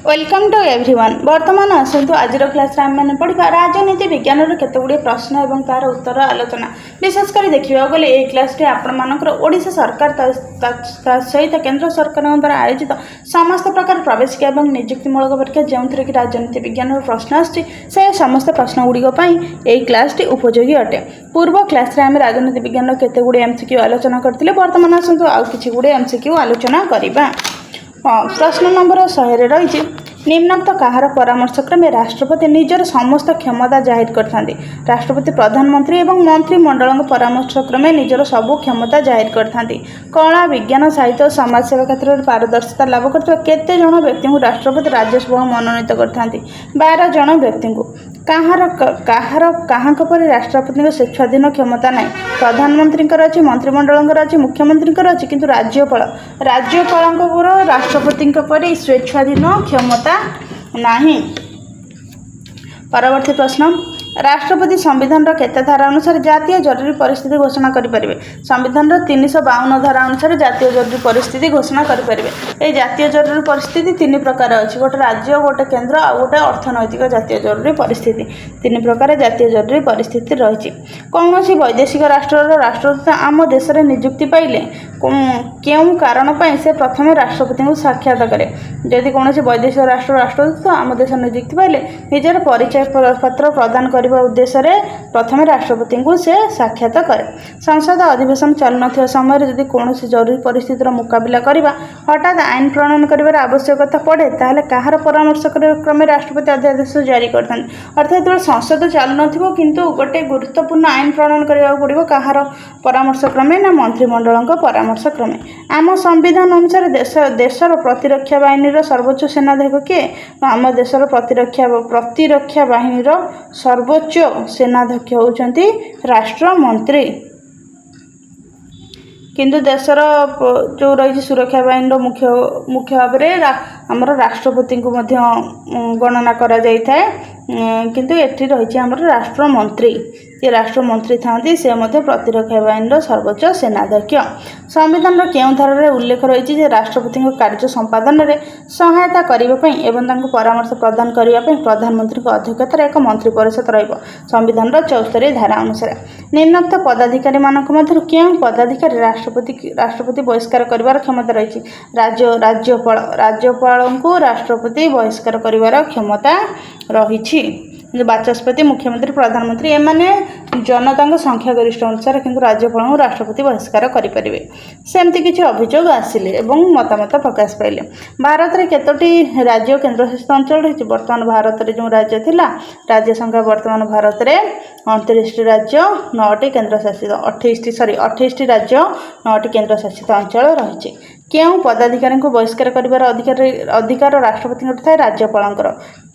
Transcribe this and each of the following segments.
Welcome to everyone. बर्तमान आसतु आज class आम मैंने पढ़ा राजनीति विज्ञान केतगुड़ी प्रश्न और तार उत्तर आलोचना। विशेषकर देखा गले ये क्लास ओडिशा सरकार सहित केंद्र सरकार द्वारा आयोजित समस्त प्रकार प्रवेशिका और नियुक्तिमूलक परीक्षा जो थी कि राजनीति विज्ञान प्रश्न आसी समस्त प्रश्न गुड़िक यही क्लास उपयोगी अटे। पूर्व क्लास आम राजनीति विज्ञान केतगुड़ी एमसीक्यू आलोचना करते। बर्तमान आसतु आउ कि गुड़े एमसीक्यू आलोचना करवा। प्रश्न नंबर 100 रही निम्नोक्त कहार परामर्श क्रमे राष्ट्रपति निजर समस्त क्षमता जाहिर करथांती। राष्ट्रपति प्रधानमंत्री और मंत्रिमंडल परामर्श क्रमे निजर सबू क्षमता जाहिर करथांती। कला विज्ञान साहित्य और समाजसेवा क्षेत्र में पारदर्शिता लाभ करथिबा केते जण व्यक्ति को राष्ट्रपति राज्यसभा मनोनीत करथांती? 12 जण व्यक्ति को। कहां पर राष्ट्रपति स्वेच्छाधीन क्षमता नहीं। प्रधानमंत्री अच्छी, मंत्रिमंडल अच्छी, मुख्यमंत्री अच्छी, किंतु राज्यपाल राष्ट्रपति पर स्वेच्छाधीन क्षमता नहीं। परवर्ती प्रश्न राष्ट्रपति संविधान केते धारा अनुसार जातीय जरूरी परिस्थिति घोषणा करें? संविधान 352 धारा अनुसार जातीय जरूरी परिस्थिति घोषणा करें। ये जातीय जरूरी परिस्थिति 3 प्रकार अच्छी, गोटे राज्य, गोटे केंद्र और गोटे अर्थनैतिक जातीय जरूरी परिस्थिति। 3 प्रकार जातीय जरूरी परिस्थिति रही। कौन सी वैदेशिक राष्ट्र राष्ट्रदूत आम देश में नियुक्ति पाइले क्यों कारण से प्रथम राष्ट्रपति को साक्षात करे? जदि कौन वैदेशिक राष्ट्र राष्ट्रदूत आम देश नियुक्ति पाइले निजर परिचय पत्र प्रदान करने उद्देश्य प्रथम राष्ट्रपति को से साक्षात करे। संसद अधिवेशन चलुन समय जदि कौन जरूरी परिस्थितिर मुकाबला करवा हठात आईन प्रणयन कर आवश्यकता पड़े ताहले कहार परामर्श क्रमे राष्ट्रपति अध्यादेश जारी करते? अर्थात जो संसद चलु किंतु गोटे गुरुत्वपूर्ण आईन प्रणयन करने पड़ो कहार परामर्श क्रमे ना मंत्रिमंडल परामर्श क्रमे। आम संविधान अनुसार देशर प्रतिरक्षा बाहिनी सर्वोच्च सेनाध्यक्ष किए? आम देशर प्रतिरक्षा बाहिनी सर्वोच्च सेनाध्यक्ष होउचंती राष्ट्रमंत्री। किंतु देशर जो रही सुरक्षा बाहिनी मुख्य भाव में आमर राष्ट्रपति को गणना करा जाय थाए। किंतु एठी रही आमर राष्ट्रमंत्री। ये राष्ट्रमंत्री थांती से प्रतिरक्षा बाहिनी सर्वोच्च सेनाध्यक्ष। संविधान केउं धारा उल्लेख रही राष्ट्रपति कार्य संपादन में सहायता करने एवं परामर्श प्रदान करने प्रधानमंत्री अध्यक्षतार एक मंत्री परिषद रहिबो। संविधान 74 धारा अनुसार निम्नोक्त पदाधिकारी मानक मध्य केउं पदाधिकारी राष्ट्रपति बहिष्कार करिवार क्षमता रही? राज्यपाल को राष्ट्रपति बहिष्कार करिवार क्षमता रही। बाचस्पति, मुख्यमंत्री, प्रधानमंत्री एमाने जनता संख्यागरिष्ठ अनुसार किंतु राज्यपाल राष्ट्रपति बहिष्कार करें। सेमती किसी अभियोग आसिले एवं मतामत प्रकाश पाइले। भारत में केतोटी राज्य केन्द्रशासित अंचल रही? वर्तमान भारत में जो राज्य थिला राज्य संख्या वर्तमान भारत में 29 राज्य 9टी केन्द्रशासित 28 राज्य 9टी केन्द्रशासित अंचल रही। केउं पदाधिकारी को बहिष्कार करिवार अधिकार राष्ट्रपति थाए? राज्यपाल।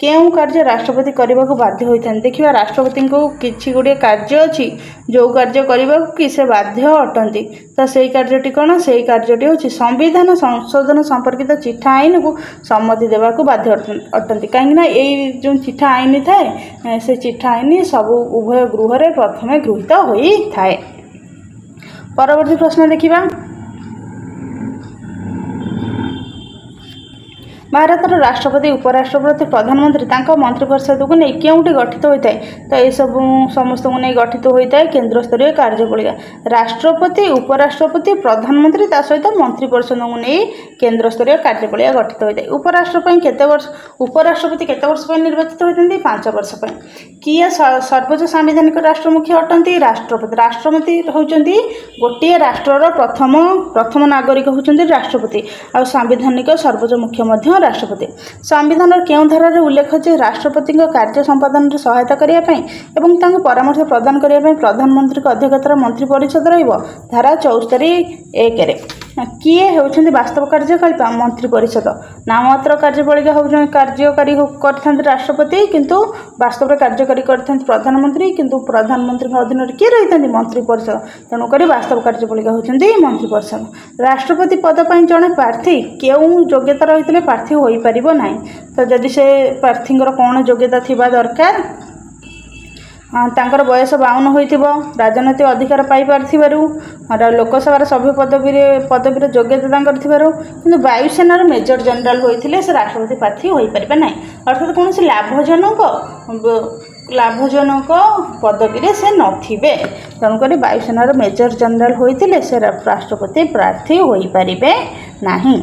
केउं कार्य राष्ट्रपति करने को बाध्य होता है? देखिए राष्ट्रपति को किसी गुड़े कार्य अच्छी जो कार्य करने कि से बाध्य अटंती। तो से कार्यटी कौन? से कार्यटी हूँ संविधान संशोधन संपर्कित चिठा आईन को सम्मति देवा बाध्य अटंती। कहीं ये जो चिठा आईन थाए से चिठा आईन सब उभय गृह में प्रथम गृहीत होता है। परवर्ती प्रश्न देखिए। भारत राष्ट्रपति, उपराष्ट्रपति, प्रधानमंत्री मंत्रिपरिषद को नहीं क्योंटी गठित होता है? तो ये सब समस्त को नहीं गठित होता है केंद्र स्तरीय कार्यपालिका। राष्ट्रपति, उपराष्ट्रपति, प्रधानमंत्री सहित मंत्रिपरिषद को नहीं केंद्र स्तरीय कार्यपालिका गठित होता है। उपराष्ट्रपति केते वर्ष निर्वाचित होती? 5 वर्ष। किए सर्वोच्च सांविधानिक राष्ट्र मुख्य अटंती? राष्ट्रपति। राष्ट्रपति होती गोटे राष्ट्रर प्रथम नागरिक होती राष्ट्रपति और सांविधानिक सर्वोच्च मुख्य राष्ट्रपति। संविधान केउं धारा उल्लेख है राष्ट्रपति कार्य संपादन में सहायता करने परामर्श प्रदान करने प्रधानमंत्री अध्यक्षतार मंत्री परिषद रहिबो? धारा 74(1) किए होउछन्ति वास्तव कार्यपालिका? मंत्री परिषद। नाममात्र कार्यपालिका होउछन्ति कार्यकारी करथांति राष्ट्रपति किंतु वास्तव में कार्यकारी करथांति प्रधानमंत्री। किंतु प्रधानमंत्री अधीन किए रही? मंत्री परिषद। तेणुक वास्तव कार्यपालिका होउछन्ति मंत्री परिषद। राष्ट्रपति पद पर जड़े प्रार्थी केउं योग्यता रही प्रार्थी हो पारिबो नाही? तो जदि से प्रार्थी कौन योग्यता थिबा दरकार? ତାଙ୍କର ବୟସ 52 ହୋଇଥିବ, ରାଜନୈତିକ ଅଧିକାର ପାଇପାରିଥିବାରୁ, ଲୋକସଭାର ସଭ୍ୟ ପଦବୀର ଯୋଗ୍ୟତା ତାଙ୍କର ଥିବାରୁ, କିନ୍ତୁ ବାୟୁସେନାର ମେଜର ଜେନେରାଲ ହୋଇଥିଲେ ସେ ରାଷ୍ଟ୍ରପତି ପ୍ରାର୍ଥୀ ହୋଇପାରିବେ ନାହିଁ। ଅର୍ଥାତ୍ କୌଣସି ଲାଭଜନକ ପଦବୀରେ ସେ ନଥିବେ। ତେଣୁକରି ବାୟୁସେନାର ମେଜର ଜେନେରାଲ ହୋଇଥିଲେ ସେ ରାଷ୍ଟ୍ରପତି ପ୍ରାର୍ଥୀ ହୋଇପାରିବେ ନାହିଁ।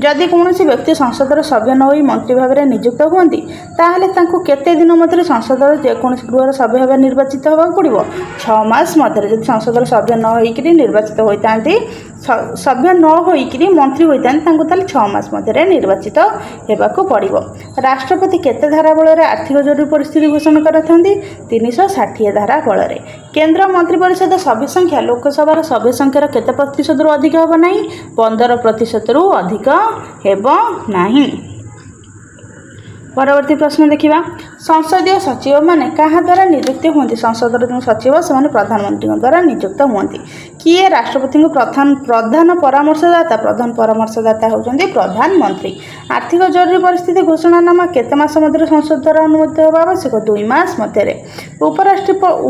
ଯଦି କୌଣସି ବ୍ୟକ୍ତି ସଂସଦର ସଭ୍ୟ ନ ହୋଇ ମନ୍ତ୍ରୀ ଭାବରେ ନିଯୁକ୍ତ ହୁଅନ୍ତି ତାହେଲେ ତାଙ୍କୁ କେତେ ଦିନ ମଧ୍ୟରେ ସଂସଦର ଯେକୌଣସି ଗୃହର ସଭ୍ୟ ଭାବେ ନିର୍ବାଚିତ ହେବାକୁ ପଡ଼ିବ? 6 ମାସ ମଧ୍ୟରେ। ଯଦି ସଂସଦର ସଭ୍ୟ ନ ହୋଇକରି ନିର୍ବାଚିତ ହୋଇଥାନ୍ତି, ସଭ୍ୟ ନ ହୋଇକରି ମନ୍ତ୍ରୀ ହୋଇଥାନ୍ତି, ତାଙ୍କୁ ତାହେଲେ 6 ମାସ ମଧ୍ୟରେ ନିର୍ବାଚିତ ହେବାକୁ ପଡ଼ିବ। ରାଷ୍ଟ୍ରପତି କେତେ ଧାରା ବଳରେ ଆର୍ଥିକ ଜରୁରୀ ପରିସ୍ଥିତି ଘୋଷଣା କରିଥାନ୍ତି? 360 ଧାରା ବଳରେ। କେନ୍ଦ୍ର ମନ୍ତ୍ରୀ ପରିଷଦ ସଭ୍ୟ ସଂଖ୍ୟା ଲୋକସଭାର ସଭ୍ୟ ସଂଖ୍ୟାର କେତେ ପ୍ରତିଶତରୁ ଅଧିକ ହେବ ନାହିଁ? 15%ରୁ ଅଧିକ ହେବ ନାହିଁ। ପରବର୍ତ୍ତୀ ପ୍ରଶ୍ନ ଦେଖିବା। ସଂସଦୀୟ ସଚିବମାନେ କାହା ଦ୍ୱାରା ନିଯୁକ୍ତ ହୁଅନ୍ତି? ସଂସଦର ଯେଉଁ ସଚିବ ସେମାନେ ପ୍ରଧାନମନ୍ତ୍ରୀଙ୍କ ଦ୍ୱାରା ନିଯୁକ୍ତ ହୁଅନ୍ତି। କିଏ ରାଷ୍ଟ୍ରପତିଙ୍କୁ ପ୍ରଧାନ ପରାମର୍ଶଦାତା? ପ୍ରଧାନ ପରାମର୍ଶଦାତା ହେଉଛନ୍ତି ପ୍ରଧାନମନ୍ତ୍ରୀ। ଆର୍ଥିକ ଜରୁରୀ ପରିସ୍ଥିତି ଘୋଷଣାନାମା କେତେ ମାସ ମଧ୍ୟରେ ସଂସଦ ଦ୍ୱାରା ଅନୁମୋଦିତ ହେବା ଆବଶ୍ୟକ? 2 ମାସ ମଧ୍ୟରେ।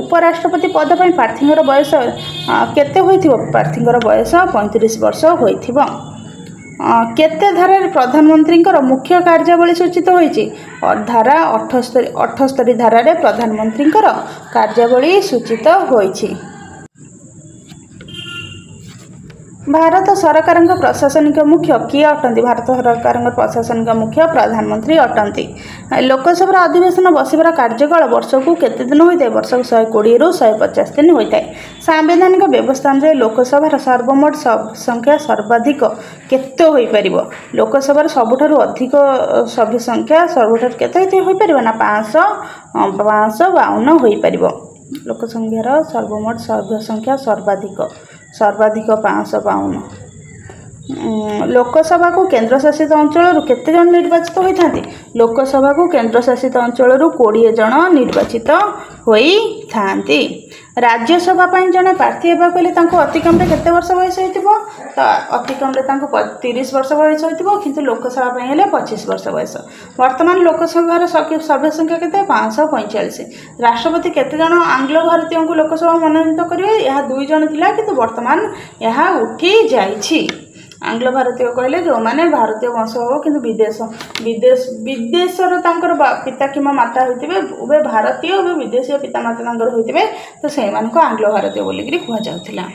ଉପରାଷ୍ଟ୍ରପତି ପଦ ପାଇଁ ପ୍ରାର୍ଥୀଙ୍କର ବୟସ କେତେ ହୋଇଥିବ? ପ୍ରାର୍ଥୀଙ୍କର ବୟସ 35 ବର୍ଷ ହୋଇଥିବ। କେତେ ଧାରାରେ ପ୍ରଧାନମନ୍ତ୍ରୀଙ୍କର ମୁଖ୍ୟ କାର୍ଯ୍ୟାବଳୀ ସୂଚିତ ହୋଇଛି? ଧାରା 78 ଧାରାରେ ପ୍ରଧାନମନ୍ତ୍ରୀଙ୍କର କାର୍ଯ୍ୟାବଳୀ ସୂଚିତ ହୋଇଛି। ଭାରତ ସରକାରଙ୍କ ପ୍ରଶାସନିକ ମୁଖ୍ୟ କିଏ ଅଟନ୍ତି? ଭାରତ ସରକାରଙ୍କ ପ୍ରଶାସନିକ ମୁଖ୍ୟ ପ୍ରଧାନମନ୍ତ୍ରୀ ଅଟନ୍ତି। ଲୋକସଭାର ଅଧିବେଶନ ବସିବାର କାର୍ଯ୍ୟକାଳ ବର୍ଷକୁ କେତେ ଦିନ ହୋଇଥାଏ? ବର୍ଷକୁ 120ରୁ 150 ଦିନ ହୋଇଥାଏ। ସାମ୍ବିଧାନିକ ବ୍ୟବସ୍ଥା ଅନୁଯାୟୀ ଲୋକସଭାର ସର୍ବମୋଟ ସଂଖ୍ୟା ସର୍ବାଧିକ କେତେ ହୋଇପାରିବ? ଲୋକସଭାର ସବୁଠାରୁ ଅଧିକ ସଭ୍ୟ ସଂଖ୍ୟା ସବୁଠାରୁ କେତେ ହୋଇପାରିବ? ନା 552 ହୋଇପାରିବ। ଲୋକସଂଖ୍ୟାର ସର୍ବମୋଟ ସଭ୍ୟ ସଂଖ୍ୟା ସର୍ବାଧିକ 552। ଲୋକସଭାକୁ କେନ୍ଦ୍ରଶାସିତ ଅଞ୍ଚଳରୁ କେତେ ଜଣ ନିର୍ବାଚିତ ହୋଇଥାନ୍ତି? ଲୋକସଭାକୁ କେନ୍ଦ୍ରଶାସିତ ଅଞ୍ଚଳରୁ 20 ଜଣ ନିର୍ବାଚିତ ହୋଇଥାନ୍ତି। ରାଜ୍ୟସଭା ପାଇଁ ଜଣେ ପ୍ରାର୍ଥୀ ହେବାକୁ ହେଲେ ତାଙ୍କୁ ଅତିକମ୍ରେ କେତେ ବର୍ଷ ବୟସ ହୋଇଥିବ? ତ ଅତିକମ୍ରେ ତାଙ୍କୁ 30 ବର୍ଷ ବୟସ ହୋଇଥିବ, କିନ୍ତୁ ଲୋକସଭା ପାଇଁ ହେଲେ 25 ବର୍ଷ ବୟସ। ବର୍ତ୍ତମାନ ଲୋକସଭାର ସଭ୍ୟ ସଂଖ୍ୟା କେତେ? 545। ରାଷ୍ଟ୍ରପତି କେତେ ଜଣ ଆଙ୍ଗ୍ଲୋ ଭାରତୀୟଙ୍କୁ ଲୋକସଭା ମନୋନୀତ କରିବେ? ଏହା 2 ଜଣ ଥିଲା, କିନ୍ତୁ ବର୍ତ୍ତମାନ ଏହା ଉଠି ଯାଇଛି। ଆଙ୍ଗ୍ଲୋ ଭାରତୀୟ କହିଲେ ଯେଉଁମାନେ ଭାରତୀୟ ବଂଶୋଦ୍ଭବ କିନ୍ତୁ ବିଦେଶର ତାଙ୍କର ପିତା କିମ୍ବା ମାତା ହୋଇଥିବେ, ଉଭୟ ଭାରତୀୟ ଏବଂ ବିଦେଶୀୟ ପିତାମାତା ତାଙ୍କର ହୋଇଥିବେ, ତ ସେଇମାନଙ୍କୁ ଆଙ୍ଗ୍ଲୋ ଭାରତୀୟ ବୋଲିକିରି କୁହାଯାଉଥିଲା।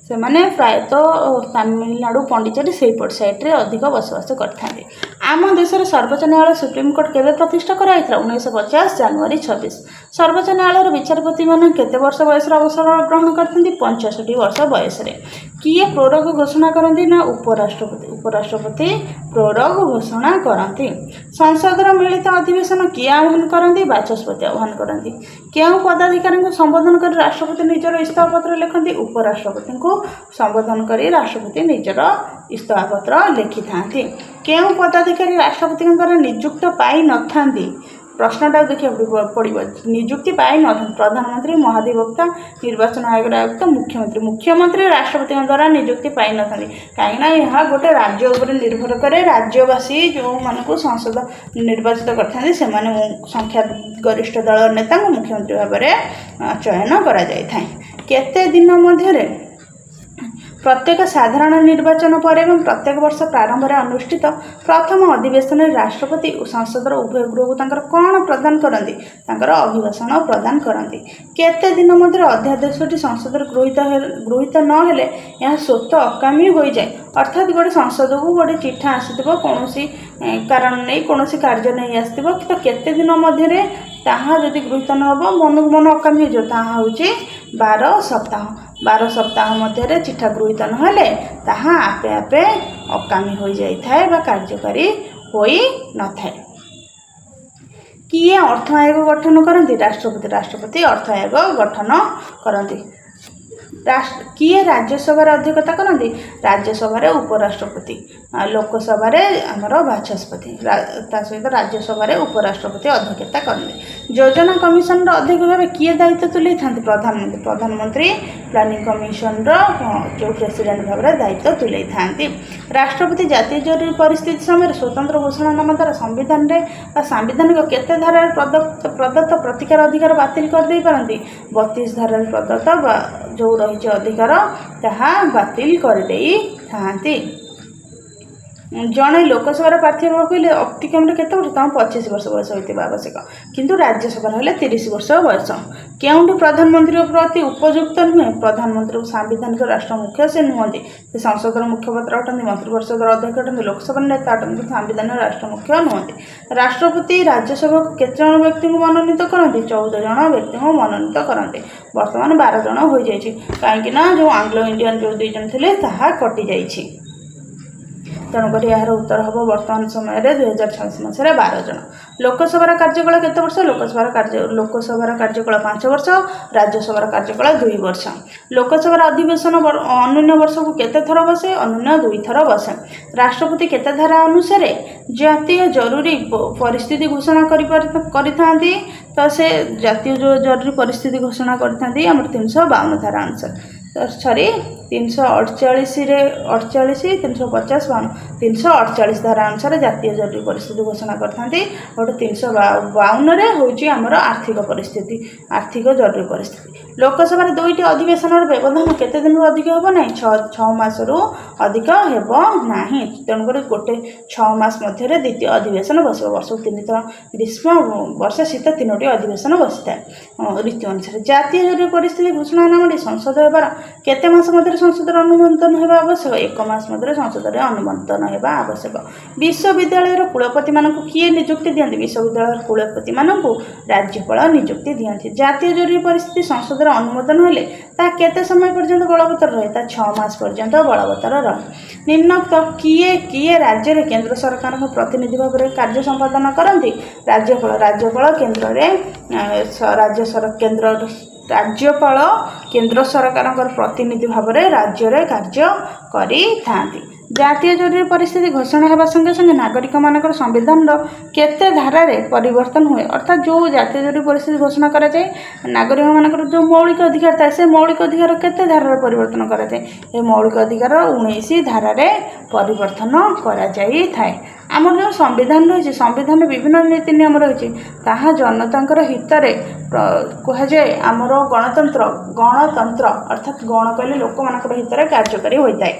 ସେମାନେ ପ୍ରାୟତଃ ତାମିଲନାଡ଼ୁ, ପଣ୍ଡିଚେରୀ ସେଇପଟ ସାଇଡ଼୍ରେ ଅଧିକ ବସବାସ କରିଥାନ୍ତି। ଆମ ଦେଶର ସର୍ବୋଚ୍ଚ ନ୍ୟାୟାଳୟ ସୁପ୍ରିମକୋର୍ଟ କେବେ ପ୍ରତିଷ୍ଠା କରାଯାଇଥିଲା? 1950 ଜାନୁଆରୀ 26। ସର୍ବୋଚ୍ଚ ନ୍ୟାୟାଳୟର ବିଚାରପତିମାନେ କେତେ ବର୍ଷ ବୟସରେ ଅବସର ଗ୍ରହଣ କରିଥାନ୍ତି? 65 ବର୍ଷ ବୟସରେ। କିଏ ପ୍ରୋରୋଗ ଘୋଷଣା କରନ୍ତି? ନା ଉପରାଷ୍ଟ୍ରପତି ପ୍ରୋରୋଗ ଘୋଷଣା କରନ୍ତି। ସଂସଦର ମିଳିତ ଅଧିବେଶନ କିଏ ଆହ୍ୱାନ କରନ୍ତି? ବାଚସ୍ପତି ଆହ୍ୱାନ କରନ୍ତି। କେଉଁ ପଦାଧିକାରୀଙ୍କୁ ସମ୍ବୋଧନ କରି ରାଷ୍ଟ୍ରପତି ନିଜର ଇସ୍ତଫାପତ୍ର ଲେଖନ୍ତି? ଉପରାଷ୍ଟ୍ରପତିଙ୍କୁ ସମ୍ବୋଧନ କରି ରାଷ୍ଟ୍ରପତି ନିଜର ଇସ୍ତଫାପତ୍ର ଲେଖିଥାନ୍ତି। କେଉଁ ପଦାଧିକାରୀ ରାଷ୍ଟ୍ରପତିଙ୍କ ଦ୍ୱାରା ନିଯୁକ୍ତ ପାଇନଥାନ୍ତି? ପ୍ରଶ୍ନଟା ଦେଖିବାକୁ ପଡ଼ିବ। ନିଯୁକ୍ତି ପାଇନଥାନ୍ତି। ପ୍ରଧାନମନ୍ତ୍ରୀ, ମହାଧିବକ୍ତା, ନିର୍ବାଚନ ଆୟୋଗର ଆୟୁକ୍ତ, ମୁଖ୍ୟମନ୍ତ୍ରୀ ରାଷ୍ଟ୍ରପତିଙ୍କ ଦ୍ୱାରା ନିଯୁକ୍ତି ପାଇନଥାନ୍ତି। କାହିଁକିନା ଏହା ଗୋଟେ ରାଜ୍ୟ ଉପରେ ନିର୍ଭର କରେ। ରାଜ୍ୟବାସୀ ଯେଉଁମାନଙ୍କୁ ସଂସଦ ନିର୍ବାଚିତ କରିଥାନ୍ତି ସେମାନେ ସଂଖ୍ୟା ଗରିଷ୍ଠ ଦଳର ନେତାଙ୍କୁ ମୁଖ୍ୟମନ୍ତ୍ରୀ ଭାବରେ ଚୟନ କରାଯାଇଥାଏ। କେତେ ଦିନ ମଧ୍ୟରେ ପ୍ରତ୍ୟେକ ସାଧାରଣ ନିର୍ବାଚନ ପରେ ଏବଂ ପ୍ରତ୍ୟେକ ବର୍ଷ ପ୍ରାରମ୍ଭରେ ଅନୁଷ୍ଠିତ ପ୍ରଥମ ଅଧିବେଶନରେ ରାଷ୍ଟ୍ରପତି ଓ ସଂସଦର ଉଭୟ ଗୃହକୁ ତାଙ୍କର କ'ଣ ପ୍ରଦାନ କରନ୍ତି? ତାଙ୍କର ଅଭିଭାଷଣ ପ୍ରଦାନ କରନ୍ତି। କେତେ ଦିନ ମଧ୍ୟରେ ଅଧ୍ୟାଦେଶଟି ସଂସଦରେ ଗୃହୀତ ନ ହେଲେ ଏହା ସ୍ୱତଃ ଅକାମୀ ହୋଇଯାଏ? ଅର୍ଥାତ୍ ଗୋଟେ ସଂସଦକୁ ଗୋଟେ ଚିଠା ଆସିଥିବ, କୌଣସି କାରଣ ନେଇ କୌଣସି କାର୍ଯ୍ୟ ନେଇ ଆସିଥିବ, ତ କେତେ ଦିନ ମଧ୍ୟରେ ତାହା ଯଦି ଗୃହୀତ ନ ହେବ ମନକୁ ମନ ଅକାମୀ ହୋଇଯିବ, ତାହା ହେଉଛି 12 ସପ୍ତାହ। 12 ସପ୍ତାହ ମଧ୍ୟରେ ଚିଠା ଗୃହୀତ ନହେଲେ ତାହା ଆପେ ଆପେ ଅକାମୀ ହୋଇଯାଇଥାଏ ବା କାର୍ଯ୍ୟକାରୀ ହୋଇନଥାଏ। କିଏ ଅର୍ଥ ଆୟୋଗ ଗଠନ କରନ୍ତି? ରାଷ୍ଟ୍ରପତି ଅର୍ଥ ଆୟୋଗ ଗଠନ କରନ୍ତି। କିଏ ରାଜ୍ୟସଭାରେ ଅଧ୍ୟକ୍ଷତା କରନ୍ତି? ରାଜ୍ୟସଭାରେ ଉପରାଷ୍ଟ୍ରପତି। लोकसभा आमर बाचस्पति सहित राज्यसभा उपराष्ट्रपति अध्यक्षता करते। योजना कमिशन अध्यक्ष भाव किए दायित्व तुले था प्रधानमंत्री प्रधानमंत्री प्लानिंग कमिशन जो प्रेसिडेंट भाव में दायित्व तुले था। राष्ट्रपति जातीय जरूरी परिस्थिति समय स्वतंत्र घोषणानामा द्वारा संविधान में सांविधानिक केते धारा प्रदत्त प्रतिकार अधिकार बातिल करदे पारती 32 धारा प्रदत्त जो रही अधिकार ताहा बातिल करदे थांती। जड़े लोकसभा प्रार्थी कहले अति कम केते वर्ष तम 25 वर्ष बयस होता आवश्यक किंतु राज्यसभा हेले 30 वर्ष बयस। केउंठू प्रधानमंत्री प्रति उपयुक्त नुहे प्रधानमंत्री सांविधानिक राष्ट्र मुख्य से नुहति से संसद मुखपत्र अटंती मंत्रिपरिषद अध्यक्ष अटंती लोकसभा नेता अटंती सांविधानिक राष्ट्र मुख्य नुहति। राष्ट्रपति राज्यसभा को केते जन व्यक्ति को मनोनीत करते 14 जन व्यक्ति को मनोनीत करते वर्तमान 12 जन हो जाइए कहीं जो आंग्लो इंडियन जो 2 जन थे ताहा कटि जाइए। तेणुक यार उत्तर हम वर्तमान समय 2026 मसीह 12 जन। लोकसभा कार्यकाल केते वर्ष लोकसभा कार्यकाल 5 वर्ष राज्यसभा कार्यकाल 2 वर्ष। लोकसभा अधिवेशन अनुन्य वर्ष को केते थर बसे अनुन्य 2 थर बसे। राष्ट्रपति केते धारा अनुसार जातीय जरूरी परिस्थिति घोषणा करिथांती तो से जातीय जो जरूरी परिस्थिति घोषणा करिथांती हमर 352 धारा अनुसार सॉरी 348 350 348 धारा अनुसार जातीय जरूरी परिस्थिति घोषणा करते और 352 हूँ आमर आर्थिक परिस्थिति आर्थिक जरूरी परिस्थिति। लोकसभा 2टी अधिवेशन व्यवधान केते दिन अधिक हे ना 6 मास अधिक हेना तेणुक गोटे 6 मास मध्य द्वितीय अधिवेशन बस वर्ष 3 थर ग्रीष्म वर्षा शीत 3टी अधिवेशन बसी था ऋतु अनुसार। जातीय जरूरी परिस्थिति घोषणानामाटी संसद होबार केते मास मध्य संसद अनुमोदन होगा आवश्यक 1 मास मध्य संसद अनुमोदन होगा आवश्यक। विश्वविद्यालय कुलपति मान किए नियुक्ति दियंती विश्वविद्यालय कुलपति मान राज्यपाल नियुक्ति दियंती। जातीय जरूरी परिस्थिति संसद अनुमोदन हेले ता केते समय पर्यंत बलवत्तर रहे ता 6 मास पर्यंत बलवत्तर रहे। निम्नोक्त किए किए राज्य रे केंद्र सरकार को प्रतिनिधि भाव में कार्य संपादन करती राज्यपाल केंद्र राज्यपाल केंद्र सरकार प्रतिनिधि भाव में राज्य रे कार्य करी थांती। जातीय जरूरी परिस्थिति घोषणा होगा संगे संगे नागरिक मानकर संविधान केते धारा रे परिवर्तन हुए अर्थात जो जातीय जरूरी परिस्थिति घोषणा करा जाए नागरिक मानकर जो मौलिक अधिकार था से मौलिक अधिकार केते धारा रे परिवर्तन करा जाए ए मौलिक अधिकार 19 धारा रे परिवर्तन करा जाई थाए। आमर जो संविधान रही संविधान विभिन्न नीति नियम रही ताहा जनतांकर हित रे कह जाए आमर गणतंत्र अर्थात गण कहले लोक मानकर हित रे कार्यकारी होता है।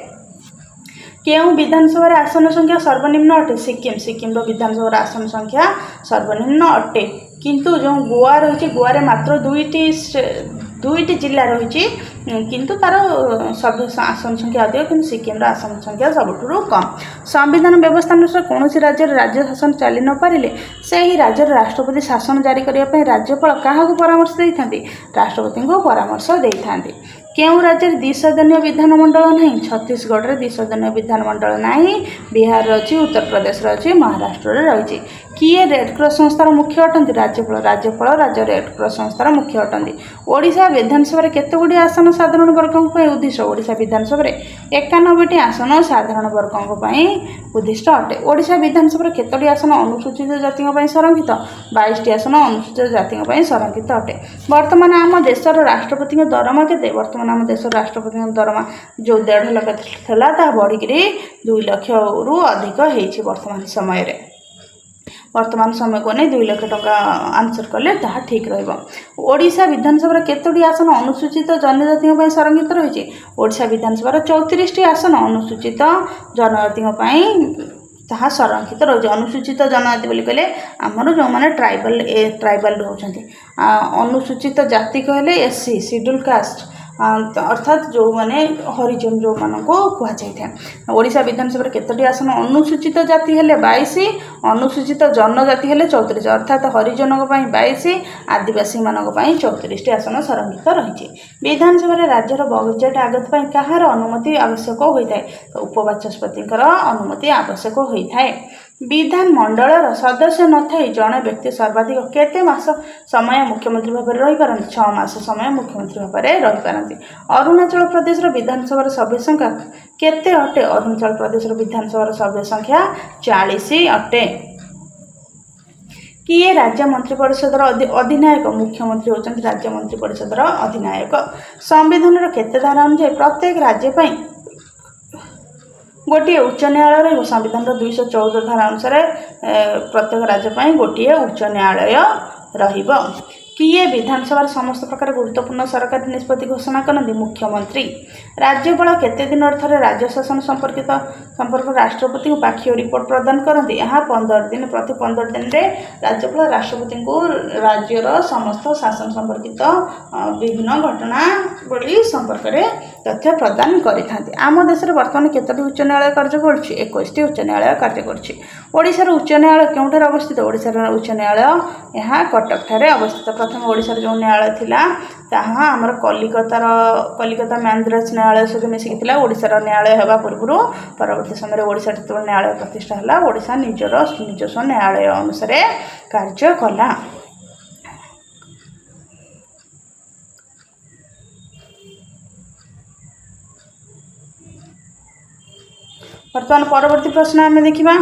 केउं विधानसभा आसन संख्या सर्वनिम्न अटे सिक्किम विधानसभा आसन संख्या सर्वनिम्न अटे किंतु जो गोवा रही गोवा रे मात्र 2टी जिला रही किंतु तार सब आसन संख्या अधिक कि सिक्किम आसन संख्या सबुठू कम। संविधान व्यवस्था अनुसार कौन राज्य राज्य शासन चली न पारे से ही राज्य राष्ट्रपति शासन जारी करने राज्यपाल क्या परामर्श देते राष्ट्रपति को परामर्श देते। केउं राज्य द्विसदनीय विधानमंडल नहीं छत्तीसगढ़ में द्विसदनीय विधानमंडल नहीं बिहार अच्छी उत्तर प्रदेश अच्छी महाराष्ट्र रही। किए रेडक्रॉस संस्थार मुख्य अटंती राज्यपाल राज्य रेडक्रॉस संस्थार मुख्य अटंती। ओडिशा विधानसभा केते गुडी आसन साधारण वर्गों उद्दिष्ट ओडिशा विधानसभा 91टी आसन साधारण वर्गों उद्दिष्ट अटे। ओडिशा विधानसभा केतोटी आसन अनुसूचित जाति संरक्षित 22टी आसन अनुसूचित जाति संरक्षित अटे। वर्तमान आम देशर राष्ट्रपति दरमा केते वर्तमान आम देश राष्ट्रपति दरमा जो 1.5 लाख था बढ़ी 2 लाख रु अधिक होती वर्तमान समय को नहीं 2 लाख टंका आंसर कले ताहा ठीक ओडिशा विधानसभा केतोटी आसन अनुसूचित जनजाति संरक्षित रही ओडिशा विधानसभा 34टी आसन अनुसूचित जनजाति ताहा संरक्षित रही। अनुसूचित जनजाति बोली कहले आमर जो माने ट्राइबल रोचंती अनुसूचित जाति कहले एससी शेड्यूल कास्ट अर्थात जो माने हरिजन जो मान को कहुए। ओडिशा विधानसभा केतोटी आसन अनुसूचित जाति हेले 22 अनुसूचित जनजाति हेले 34 अर्थात हरिजन 22 आदिवासी मानक 34टी आसन संरक्षित रही। विधानसभा राज्यर बजेट आगत कହାର अनुमति आवश्यक होता है तो उपबाचस्पति अनुमति आवश्यक होता है। विधानमंडल सदस्य नथाई जड़े व्यक्ति सर्वाधिक केते मास समय मुख्यमंत्री भाव में रही 6 मास समय मुख्यमंत्री भाव में रही पारती। अरुणाचल प्रदेश विधानसभा सभ्य संख्या केते अटे? अरुणाचल प्रदेश विधानसभा सभ्य संख्या 40 अटे। किए राज्य मंत्रिपरिषद अधिनायक? मुख्यमंत्री होचंती राज्य मंत्रिपरिषद अधिनायक। संविधान केते धारा अनुसार प्रत्येक राज्य पर गोटे उच्च न्यायालय रही। संविधान 214 धारा अनुसार प्रत्येक राज्य पर गोटे उच्च न्यायालय रहिब। किए विधानसभा समस्त प्रकार गुरुत्वपूर्ण सरकारी निष्पत्ति घोषणा करती? मुख्यमंत्री। राज्यपाल केते दिन थे राज्य शासन संपर्क राष्ट्रपति को पाखियो रिपोर्ट प्रदान करती? यहाँ 15 दिन। प्रति 15 दिन में राज्यपाल राष्ट्रपति को राज्यर समस्त शासन संपर्कित विभिन्न घटनावली संपर्क में तथ्य प्रदान करें। आम देश में बर्तमान केतोटी उच्च न्यायालय कार्य कर 21टी उच्च न्यायालय कार्य कर। उच्च न्यायालय क्योंठार अवस्थित? ओडिशार उच्च न्यायालय यहाँ कटक ठारे अवस्थित। प्रथम ओडिशार जो न्यायालय थिला ताहा हमर कलिकता मांद्राज न्यायालय सहित मिसिकी ओडिशार न्यायालय हेबा पूर्व परवर्ती समय ओडिशा जो न्यायालय प्रतिष्ठा है ओडिशा निजस्व न्यायालय अनुसार कार्य कला। बर्तमान परवर्ती प्रश्न आम देखा।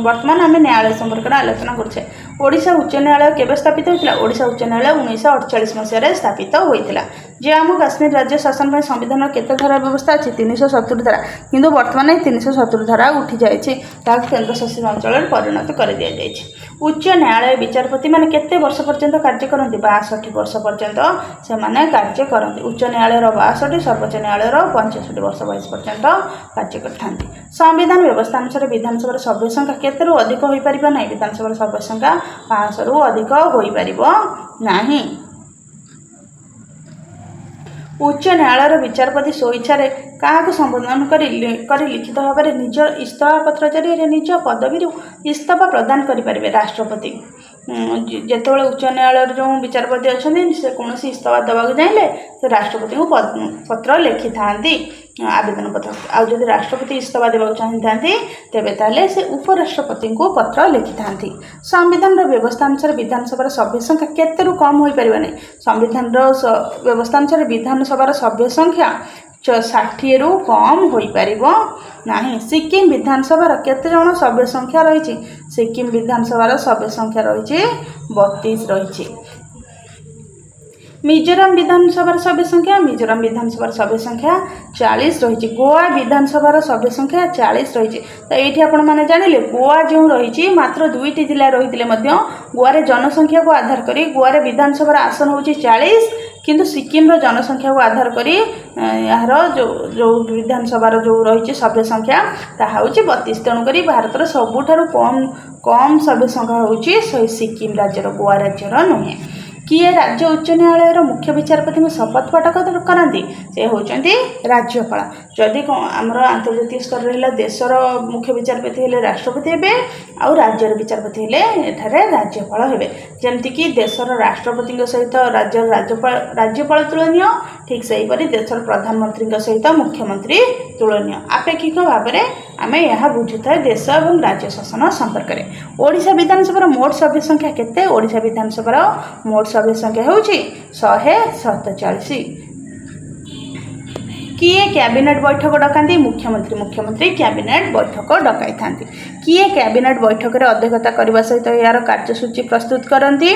वर्तमान आम न्यायालय संपर्क आलोचना करुचे। ओडिशा उच्च न्यायालय केवे स्थापित होता? ओडिशा उच्च न्यायालय 1948 मसीह स्थापित होता। जम्मू काश्मीर राज्य शासन पर संविधान केते धारा व्यवस्था अच्छी? 370 धारा। किंतु वर्तमान 370 धारा उठी जाए केन्द्र शासित अंचल परिणत कर दि जाए। उच्च न्यायालय विचारपति मैंने केते वर्ष पर्यंत कार्य करती? 62 वर्ष पर्यंत से कार्य करती। उच्च न्यायालय 62, सर्वोच्च न्यायालय 65 वर्ष वयस पर्यंत कार्य करते। संविधान व्यवस्था अनुसार विधानसभा सभ्य संख्या केते अधिक हो पार ना? विधानसभा सभ्य संख्या 500 रु अधिक हो पार। उच्च न्यायालय विचारपति स्वइच्छा क्या संबोधन कर लिखित भाव में निज इस्तफा पत्र जरिए निज पदवी इस्तफा प्रदान करें राष्ट्रपति। जितेबाला उच्च न्यायालय जो विचारपति अच्छा से कौन इस्तफा देवाक चाहिए से राष्ट्रपति को पत्र लिखि था आवेदन पत्र। आदि राष्ट्रपति इस्तफा देवाक चाहती तेरे ताले से उपराष्ट्रपति को पत्र लिखि था। संविधान व्यवस्था अनुसार विधानसभा सभ्य संख्या केते कम हो पार नहीं? संविधान व्यवस्था अनुसार विधानसभा सभ्य संख्या 60 रु कम हो पार नहीं। सिक्किम विधानसभा केते जन सभ्य संख्या रही? सिक्किम विधानसभा सभ्य संख्या रही 32 रही। मिजोराम विधानसभा सभ्य संख्या? मिजोराम विधानसभा सभ्य संख्या 40 रही। गोवा विधानसभा सभ्य संख्या 40 रही। तो ये आपण मैंने जानिले गोवा जो रही मात्र 2टी जिला रही गोवा जनसंख्या को आधार करी गोवा विधानसभा आसन होची 40 किंतु सिक्किम जनसंख्या को आधार करी यार जो विधानसभा जो रही सभ्य संख्या ताहा होची 32। तेणुक भारत सबुठारु कम सभ्य संख्या होची सिक्किम राज्यर गोवा राज्यर नुहे। किए राज्य उच्च न्यायालय मुख्य विचारपति को शपथ पाठ कराती? से होचंती राज्यपाल। जदि आमर आंतर्जातीय स्तर रहा देशर मुख्य विचारपति हेले राष्ट्रपति हेबे आउ राज्यर विचारपति हेले एठारे राज्यपाल हेबे। जेमतिक देशर राष्ट्रपति सहित राज्यपाल तुलनीय ठीक से देशर प्रधानमंत्री सहित मुख्यमंत्री तुलनीय। आपेक्षिक भाव में आम यह बुझुता देश और राज्य शासन संपर्क में। ओडिशा विधानसभा मोट सभ्य संख्या केते? ओडिशा विधानसभा मोट सभ्य संख्या होची 147। किए कैबिनेट बैठक डकाती? मुख्यमंत्री कैबिनेट बैठक डकाई था। किए कैबिनेट बैठक में अध्यक्षता करने सहित यार कार्यसूची प्रस्तुत करती?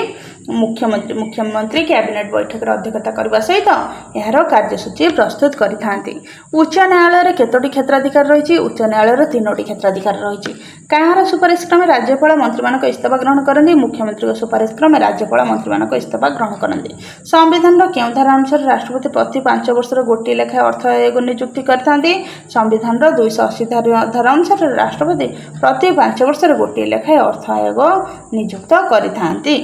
मुख्यमंत्री कैबिनेट बैठक में अध्यक्षता करने सहित यार कार्यसूची प्रस्तुत करिथांती। उच्च न्यायालय केतोटी क्षेत्राधिकार रही? उच्च न्यायालय 3टी क्षेत्राधिकार रही। कहार सुपारिश क्रमे राज्यपाल मंत्री मान इस्तफा ग्रहण करती? मुख्यमंत्री सुपारिश क्रमे राज्यपाल मंत्री मान इस्तफा ग्रहण करती। संविधान क्यों धारा अनुसार राष्ट्रपति प्रति 5 वर्ष गोटे लेखाएं अर्थ आयोग नियुक्ति करते? संविधान 280 धारा अनुसार राष्ट्रपति प्रति 5 वर्ष गोटे लेखाएं अर्थ आयोग नियुक्त करते।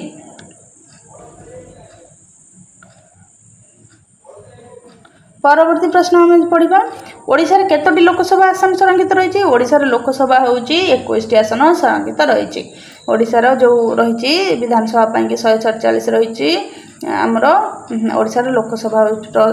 परवर्ती प्रश्न आम पढ़ा। ओडिशार केतोटी लोकसभा आसन संरक्षित रही? ओडिशार लोकसभा होची 21टी आसन संरक्षित रही। ओडिशार जो रही विधानसभा 147 रही आमर ओडिशार लोकसभा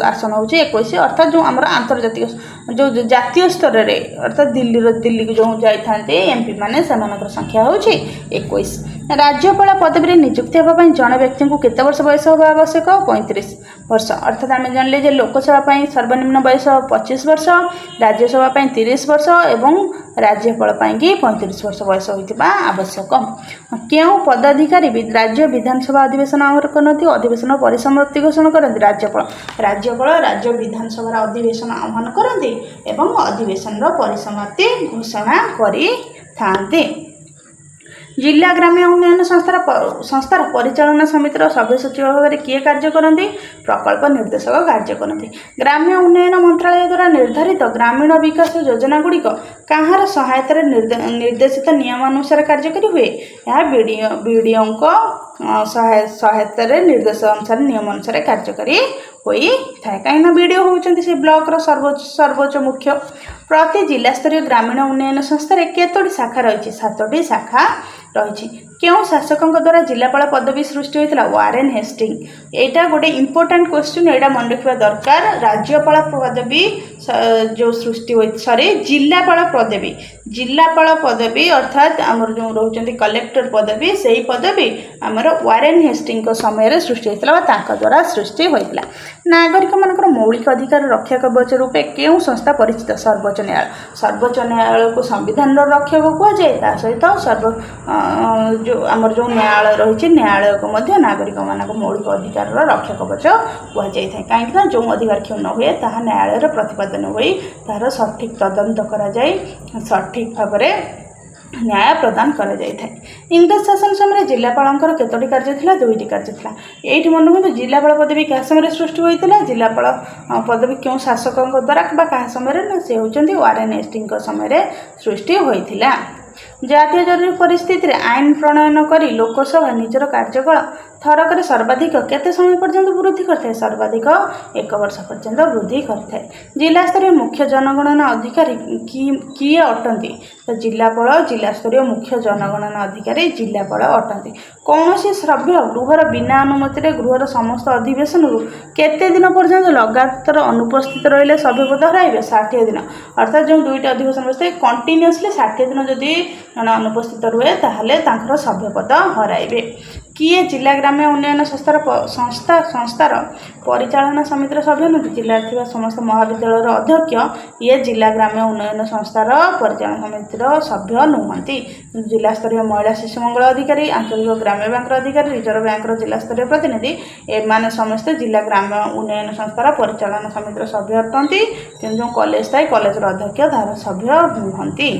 आसन हूँ 21 अर्थात जो आमर आंतर्जातिक जो जातीय स्तर में अर्थात दिल्ली जो जाते एमपी मैंने संख्या हूँ 21। राज्यपाल पदवी नियुक्ति होगापी जड़े व्यक्ति को केते वर्ष बयस होगा आवश्यक 35 वर्ष अर्थात आम जानले जे लोकसभा सर्वनिम्न बयस 25 वर्ष राज्यसभा 30 वर्ष एवं राज्यपाल की 35 वर्ष बयस होता आवश्यक। क्यों पदाधिकारी राज्य विधानसभा अधिवेशन आह्वान करती अधिवेशन परिसमाप्ति घोषणा करती राज्यपाल राज्य विधानसभा अधिवेशन आह्वान करती एवं अधिवेशन परिसमाप्ति घोषणा करि जिला ग्राम्य उन्नयन संस्थार परिचालना समितिर सभ्य सचिव भाव में किए कार्य करती प्रकल्प निर्देशक कार्य करती ग्राम्य उन्नयन मंत्रालय द्वारा निर्धारित ग्रामीण विकास योजना गुड़िक कहार सहायतार निर्देशित नियमानुसार कार्यकारी हुए यह बीडीओ सहायतार निर्देश अनुसार नियम अनुसार कार्यकारी होई थाए कहीं बीडीओ होती से ब्लॉक सर्वोच्च मुख्य प्रति जिलास्तरीय ग्रामीण उन्नयन संस्थार केतोटी शाखा रही 7टी शाखा रही क्यों शासकों द्वारा जिलापाल पदवी सृष्टि होता वारेन हेस्टिंग यहाँ गोटे इंपोर्टाट क्वेश्चन यहाँ मन रखा दरकार राज्यपाल पदवी जो सृष्टि सॉरी जिलापाल पदवी अर्थात आमर जो रोचे कलेक्टर पदवी से ही पदवी आमर वारेन हेस्टिंग समय सृष्टि होता द्वारा सृष्टि होता नागरिक मानकर मौलिक अधिकार रक्षा कवच रूपे क्यों संस्था परिचित सर्वोच्च न्यायालय को संविधान रक्षक कहुए सहित जो आमर जो न्यायालय रही न्यायालय को मध्य नागरिक मान मौलिक अधिकार रक्षा कवच कहुए कहीं जो अधिकार क्षुण्ण हुए ताहा न्यायालय प्रतिपादन हो तार सठिक तदंत करा जाए सठिक भाव न्याय प्रदान करा जाए। इंग्रेज शासन समय जिलापाल केतोटी कार्य था 2टी कार्य था ये मन रखते जिलापाल पदवी क्या समय सृष्टि होता जिलापाल पदवी क्यों शासकों द्वारा क्या समय से होती वारेन हेस्टिंग समय सृष्टि होता। जातीय जरूरी परिस्थिति आईन प्रणयन करी लोकसभा निजर कार्यकाल थरक सर्वाधिक केते समय पर्यंत वृद्धि करते सर्वाधिक 1 वर्ष पर्यंत वृद्धि करते। जिला स्तरीय मुख्य जनगणना अधिकारी किए अटंती तो जिलापाल जिला स्तरीय मुख्य जनगणना अधिकारी जिलापाल अटंती। कौन श्रव्य गृहर बिना अनुमति गृहर समस्त अधिवेशन केते दिन पर्यंत लगातार अनुपस्थित रहिले सभ्य पद हराइबे 60 दिन अर्थात जो 2टी अधिवेशन बसते कंटिन्यूअसली 60 दिन जदि अनुपस्थित रुए ताहले तांकर सभ्य पद हराइबे। किए जिला ग्राम्य उन्नयन संस्थार परिचालना समितिर सभ्य नुंट जिले में समस्त महाविद्यालय अध्यक्ष ये जिला ग्राम्य उन्नयन संस्थार परिचालना समितिर सभ्य नुहंती। जिला स्तरीय महिला शिशु मंगल अधिकारी आंचलिक ग्राम्य बैंक अधिकारी रिजर्व बैंक जिला स्तरीय प्रतिनिधि एमाने समस्त जिला ग्राम्य उन्नयन संस्थार परिचालना समितिर सभ्य अटंती कि जो कॉलेज थाए कॉलेज अध्यक्ष तार सभ्य नुहंती।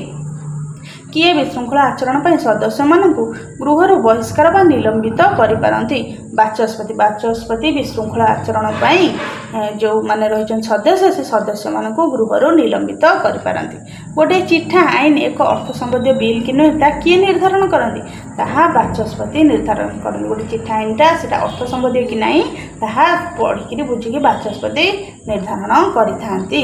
किए विशृंखला आचरण पर सदस्य मानू गृह बहिष्कार व निलंबित करिपारंती बाचस्पति विशृंखला आचरण पर जो माने रही सदस्य से सदस्य मानू गृह निलंबित करिपारंती। गोटे चिठा आईन एक अर्थ संबंधी बिल कि नुहे किए निर्धारण करती ताहा बाचस्पति निर्धारण करती। गोटे चिठा आईनटा से अर्थ संबंधी कि ना ताहा पढ़ी बुझिकी बाचस्पति निर्धारण करिथांती।